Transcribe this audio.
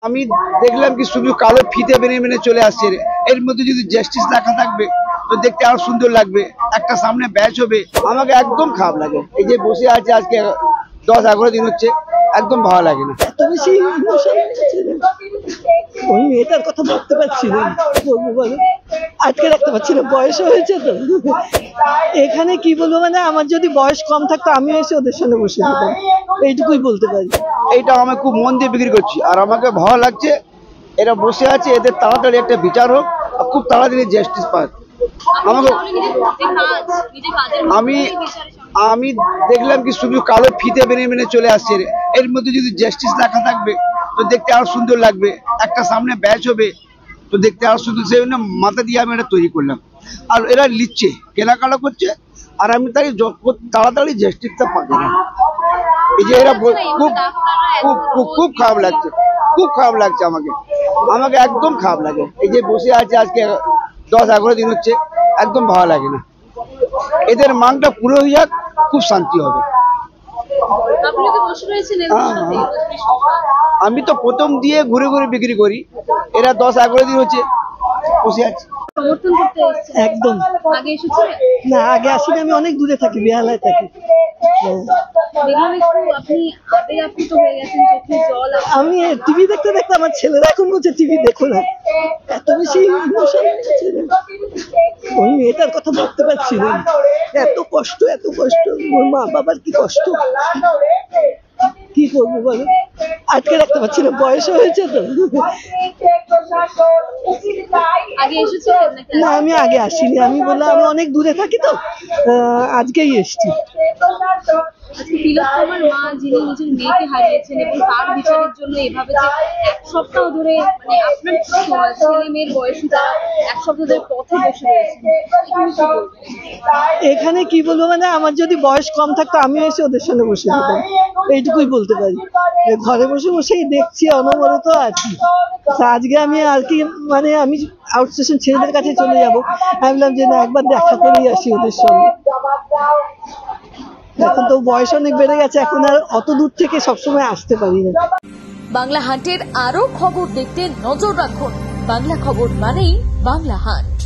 আমি দেখলাম কি শুধু কালো ফিতে মেনে মেনে চলে আসছে। এর মধ্যে যদি জাস্টিস লেখা থাকবে তো দেখতে আরো সুন্দর লাগবে। একটা সামনে ব্যাচ হবে, আমাকে একদম খারাপ লাগে। এই যে বসে আছে আজকে 10-11 দিন হচ্ছে, একদম ভালো লাগে না। এত বেশি ওই মেয়েটার কথা ভাবতে পারছি না, বলবো বলো, আটকে রাখতে পারছি না, বয়স হয়েছে তো। এখানে কি বলবো, মানে আমার যদি বয়স কম থাকতো আমি এসে ওদের সঙ্গে বসে যেতাম, এইটুকুই বলতে পারি। এইটা আমি খুব মন দিয়ে বিক্রি করছি, আর আমাকে ভালো লাগছে। এরা বসে আছে, এদের তাড়াতাড়ি একটা বিচার হোক, আর খুব তাড়াতাড়ি জাস্টিস পাক। আমাকে আমি আমি দেখলাম কি শুধু কালো ফিতে মেনে মেনে চলে আসছে। এর মধ্যে যদি জাস্টিস লেখা থাকবে তো দেখতে আরো সুন্দর লাগবে। একটা সামনে ব্যাচ হবে, তো দেখতে আরো সুন্দর। সেই জন্য মাথা দিয়ে আমি এটা তৈরি করলাম। আর এরা লিখছে, কেনাকাটা করছে, আর আমি তাই তাড়াতাড়ি জাস্টিসটা পাবো না। এই যে এরা খুব খুব খুব খারাপ লাগছে, খুব খারাপ লাগছে আমাকে আমাকে একদম খারাপ লাগে। এই যে বসে আছে আজকে 10-11 দিন হচ্ছে, একদম ভালো লাগে না। এদের মাংটা পুরো হয়ে যাক, খুব শান্তি হবে। আমি তো প্রথম দিয়ে ঘুরে ঘুরে বিক্রি করি, এরা 10-11 দিন হচ্ছে বসে আছে। একদম না, আগে আসিনি, আমি অনেক দূরে থাকি, বেহালায় থাকি। আমি টিভি দেখতে দেখতে আমার ছেলেরা এখন বলছে টিভি দেখো না, এত বেশি ইমোশন। ওই মেয়েটার কথা ভাবতে পারছি না, এত কষ্ট, এত কষ্ট, ওর মা বাবার কি কষ্ট, কি করবো বলো, আটকে রাখতে পারছি না, বয়স হয়েছে তো। না, আমি আগে আসিনি, আমি বললাম আমি অনেক দূরে থাকি তো, আজকেই এসছি। তিলোত্তমার মা, যিনি নিজের মেয়েকে হারিয়েছেন এবং তার বিচারের জন্য এভাবে যে এক সপ্তাহ ধরে, মানে আপনার ছেলে মেয়ের বয়সী তারা এক সপ্তাহ ধরে পথে বসে রয়েছেন, এখানে কি বলবো, মানে আমার যদি বয়স কম থাকতো আমি এসে ওদের সঙ্গে বসে যেতাম, এইটুকুই বলতে পারি। ঘরে বসে বসেই দেখছি, অনবরত আছি। আজকে আমি আর কি, মানে আমি আউটস্টেশন ছেলেদের কাছে চলে যাবো, আমি বললাম যে না, একবার দেখা করেই আসি ওদের সঙ্গে। এখন তো বয়স অনেক বেড়ে গেছে, এখন আর অত দূর থেকে সবসময় আসতে পারি না। বাংলা হান্টের আরো খবর দেখতে নজর রাখুন। বাংলা খবর মানেই বাংলা হান্ট।